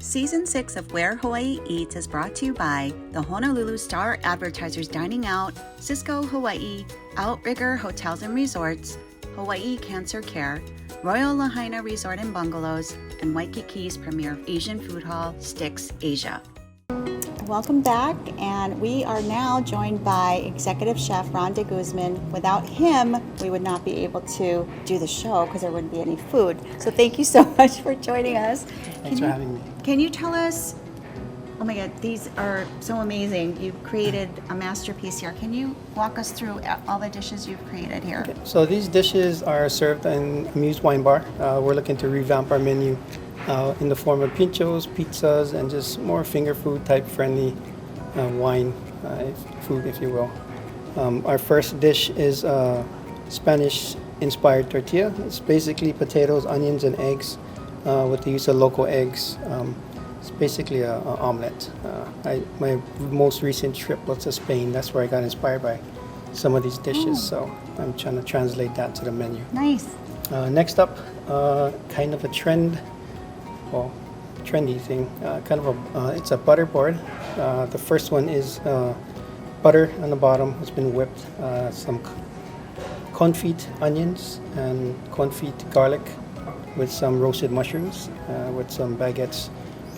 Season 6 of Where Hawaii Eats is brought to you by the Honolulu Star Advertisers Dining Out, Cisco Hawaii, Outrigger Hotels and Resorts, Hawaii Cancer Care, Royal Lahaina Resort and Bungalows, and Waikiki's premier Asian food hall, Sticks Asia. Welcome back, and we are now joined by Executive Chef Ron de Guzman. Without him, we would not be able to do the show because there wouldn't be any food. So thank you so much for joining us. Thanks for having me. Can you tell us, oh my God, these are so amazing. You've created a masterpiece here. Can you walk us through all the dishes you've created here? Okay. So these dishes are served in Amuse wine bar. We're looking to revamp our menu in the form of pinchos, pizzas, and just more finger food type friendly wine food, if you will. Our first dish is Spanish inspired tortilla. It's basically potatoes, onions, and eggs with the use of local eggs. It's basically an omelet. My most recent trip was to Spain. That's where I got inspired by some of these dishes. So I'm trying to translate that to the menu. Nice. Next up, kind of a trendy thing. It's a butter board. The first one is butter on the bottom. It's been whipped. Some confit onions and confit garlic with some roasted mushrooms with some baguettes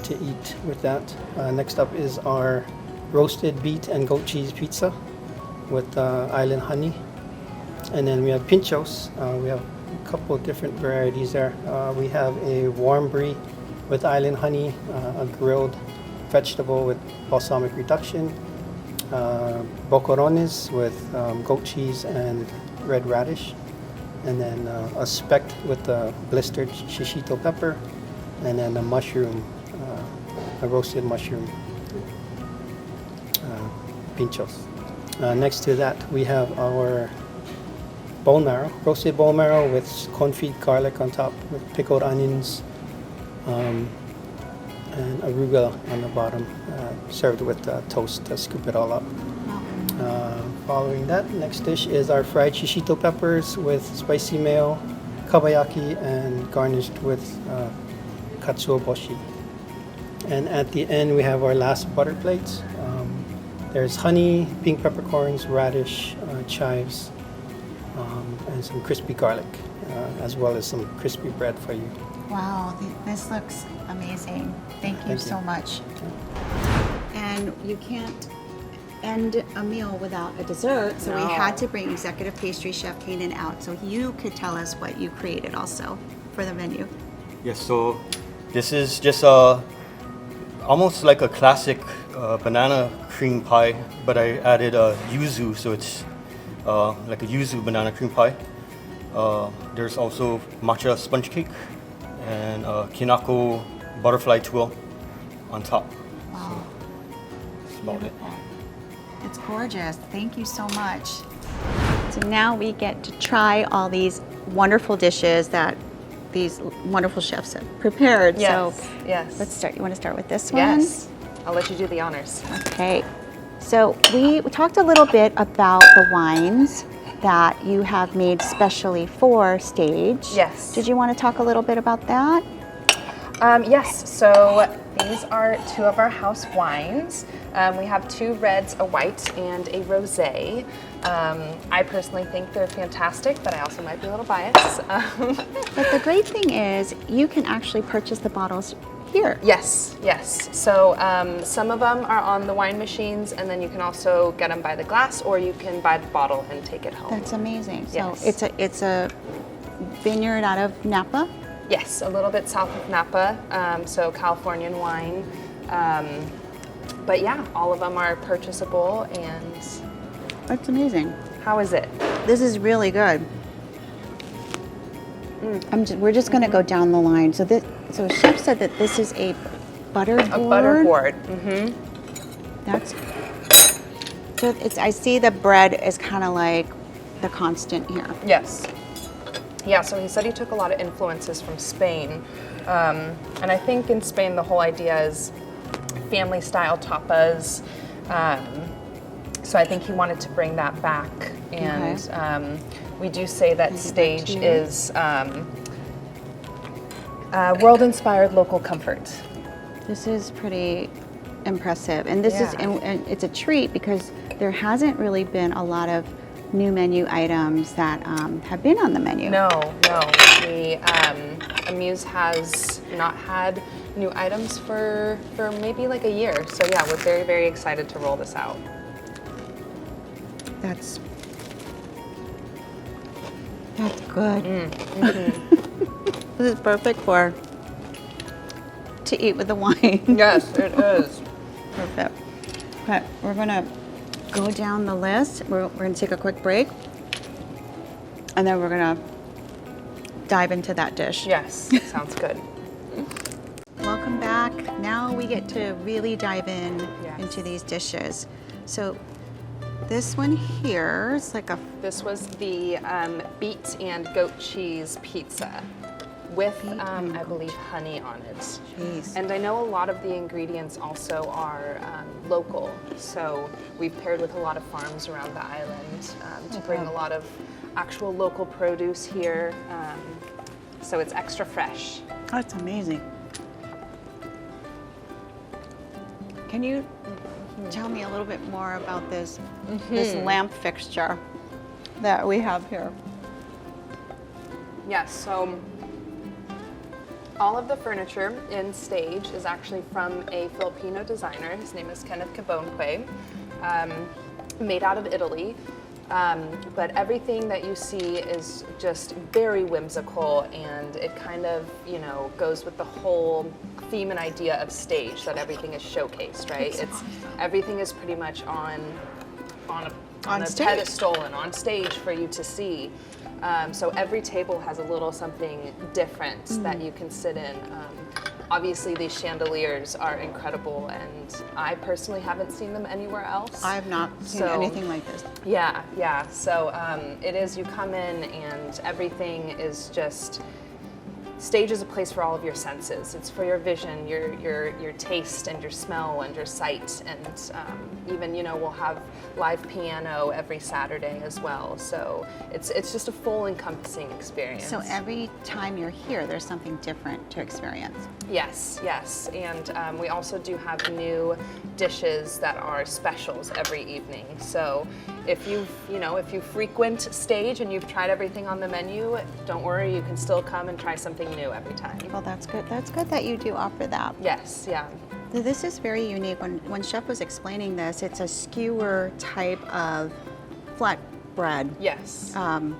to eat with that. Next up is our roasted beet and goat cheese pizza with island honey. And then we have pinchos. We have a couple of different varieties there. We have a warm brie with island honey, a grilled vegetable with balsamic reduction, boquerones with goat cheese and red radish, and then a speck with the blistered shishito pepper, and then a mushroom, a roasted mushroom pinchos. Next to that, we have our bone marrow, roasted bone marrow with confit garlic on top with pickled onions, and arugula on the bottom, served with toast to scoop it all up. Following that, next dish is our fried shishito peppers with spicy mayo, kabayaki, and garnished with katsuobushi. And at the end, we have our last butter plates. There's honey, pink peppercorns, radish, chives, and some crispy garlic, as well as some crispy bread for you. Wow, this looks amazing. Thank you so much. And you can't end a meal without a dessert, so we had to bring Executive Pastry Chef Kanan out so you could tell us what you created also for the menu. Yes, so this is just almost like a classic banana cream pie, but I added yuzu, so it's like a yuzu banana cream pie. There's also matcha sponge cake and kinako butterfly tuile on top. Wow. So that's about it. It's gorgeous. Thank you so much. So now we get to try all these wonderful dishes that these wonderful chefs have prepared. Yes, so yes. Let's start. You want to start with this one? Yes. I'll let you do the honors. Okay. So we talked a little bit about the wines that you have made specially for stage. Yes. Did you want to talk a little bit about that? Yes, so these are two of our house wines. We have two reds, a white, and a rosé. I personally think they're fantastic, but I also might be a little biased. But the great thing is you can actually purchase the bottles here. Yes, yes. So some of them are on the wine machines, and then you can also get them by the glass, or you can buy the bottle and take it home. That's amazing. Yes. So it's a vineyard out of Napa? Yes, a little bit south of Napa, so Californian wine. But yeah, all of them are purchasable, and That's amazing. how is it? This is really good. We're just going to go down the line. So Chef said that this is a butter board. A butter board. Mm-hmm. That's so. I see the bread is kind of like the constant here. Yes. Yeah, so he said he took a lot of influences from Spain. And I think in Spain the whole idea is family style tapas. So I think he wanted to bring that back. And we do say that stage is world-inspired local comfort. This is pretty impressive, and this is Yeah. and it's a treat because there hasn't really been a lot of new menu items that have been on the menu. No. The Amuse has not had new items for maybe like a year. So yeah, we're very, very excited to roll this out. That's good. This is perfect to eat with the wine. Yes, it is. Perfect. Okay, we're gonna go down the list. We're gonna take a quick break, and then we're gonna dive into that dish. Yes, sounds good. Welcome back. Now we get to really dive in Yes. into these dishes. So this one here is like a This was the beet and goat cheese pizza with, I believe, honey on it. Jeez. And I know a lot of the ingredients also are local, so we've paired with a lot of farms around the island to bring a lot of actual local produce here, so it's extra fresh. That's amazing. Can you tell me a little bit more about this lamp fixture that we have here? Yes, so all of the furniture in stage is actually from a Filipino designer. His name is Kenneth Cabonque, made out of Italy. But everything that you see is just very whimsical, and it kind of, goes with the whole theme and idea of stage, that everything is showcased, right? Everything is pretty much on a stage. pedestal and on stage for you to see. So every table has a little something different that you can sit in. Obviously, these chandeliers are incredible, and I personally haven't seen them anywhere else. I have not seen anything like this. Yeah. So it is, you come in and everything is just, stage is a place for all of your senses. It's for your vision, your taste, and your smell, and your sight, and even, we'll have live piano every Saturday as well. So it's just a full encompassing experience. So every time you're here, there's something different to experience. Yes, and we also do have new dishes that are specials every evening. So if you frequent stage and you've tried everything on the menu, don't worry, you can still come and try something new every time. Well, that's good. That's good that you do offer that. Yes, yeah. This is very unique. When Chef was explaining this, it's a skewer type of flatbread. Yes.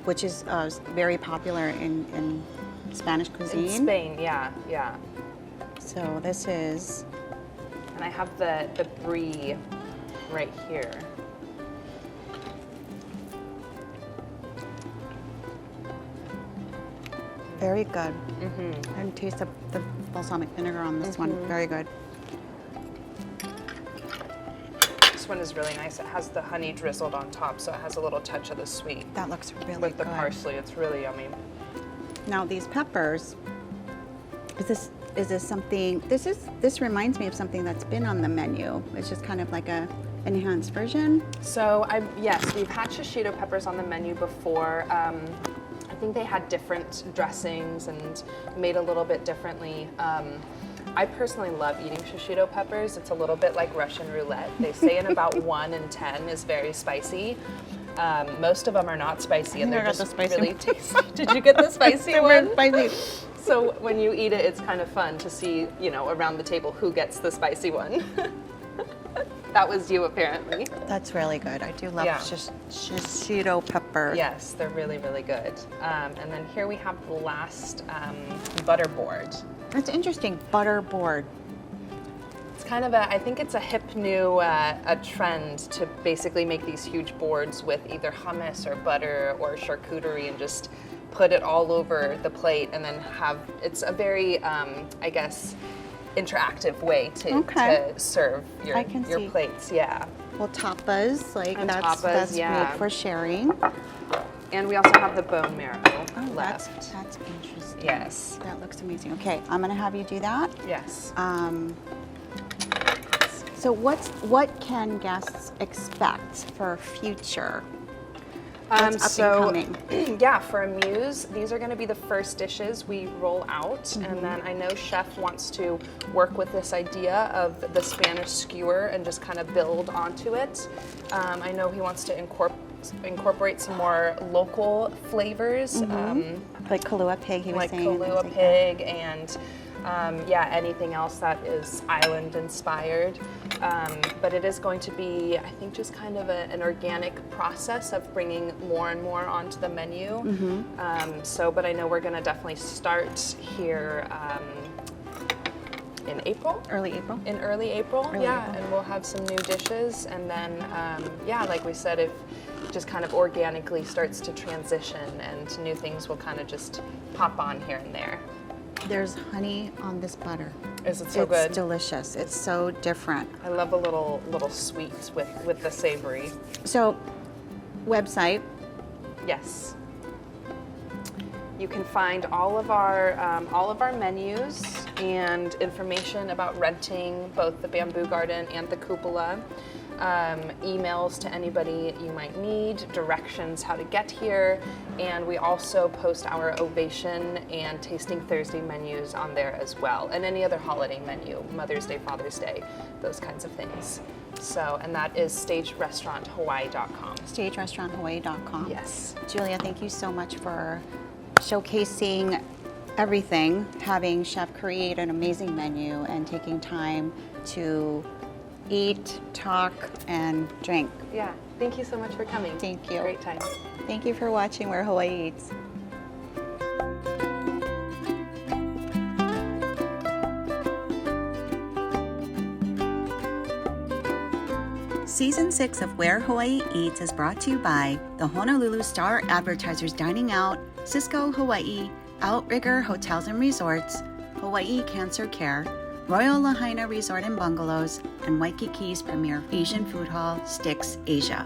Which is very popular in Spanish cuisine. In Spain, yeah. So this is, And I have the brie right here. very good. And taste the balsamic vinegar on this one. Very good. This one is really nice. It has the honey drizzled on top, so it has a little touch of the sweet. That looks really With the good. parsley, it's really yummy. Now these peppers, is this something? This reminds me of something that's been on the menu. It's just kind of like a enhanced version. So yes, we've had shishito peppers on the menu before. I think they had different dressings and made a little bit differently. I personally love eating shishito peppers. It's a little bit like Russian roulette. They say in about 1 in 10 is very spicy. Most of them are not spicy, and they're just really tasty. Did you get the spicy one? Spicy. So when you eat it, it's kind of fun to see, around the table who gets the spicy one. That was you, apparently. That's really good. I do love Yeah. shishito pepper. Yes, they're really, really good. And then here we have the last butter board. It's interesting, butter board. It's kind of I think it's a hip new a trend to basically make these huge boards with either hummus or butter or charcuterie and just put it all over the plate, and then it's a very, I guess, interactive way to serve your see. plates. Yeah. Well, tapas, And that's tapas, yeah. great for sharing. And we also have the bone marrow left. That's interesting. Yes. That looks amazing. Okay, I'm gonna have you do that. Yes. So what can guests expect for future? What's up so, and coming? yeah, for Amuse, these are going to be the first dishes we roll out, and then I know Chef wants to work with this idea of the Spanish skewer and just kind of build onto it. I know he wants to incorporate some more local flavors, Like Kahlua pig, he was like saying. Kahlua pig and yeah, anything else that is island inspired. But it is going to be, I think, just kind of an organic process of bringing more and more onto the menu. But I know we're going to definitely start here in April. Early April. In early April, Early yeah, April. and we'll have some new dishes, and then yeah, like we said, if just kind of organically starts to transition, and new things will kind of just pop on here and there. There's honey on this butter. Is it so It's good? delicious. It's so different. I love a little sweet with the savory. So, website. Yes. You can find all of our menus and information about renting both the bamboo garden and the cupola. Emails to anybody you might need, directions how to get here, and we also post our Ovation and Tasting Thursday menus on there as well, and any other holiday menu, Mother's Day, Father's Day, those kinds of things. So, and that is stagerestauranthawaii.com. StageRestaurantHawaii.com. Yes. Julia, thank you so much for showcasing everything, having Chef create an amazing menu, and taking time to eat, talk, and drink. Yeah, thank you so much for coming. Thank you. Great time. Thank you for watching Where Hawaii Eats. Season 6 of Where Hawaii Eats is brought to you by the Honolulu Star Advertisers Dining Out, Cisco Hawaii, Outrigger Hotels and Resorts, Hawaii Cancer Care, Royal Lahaina Resort and Bungalows, and Waikiki's premier Asian food hall, Sticks Asia.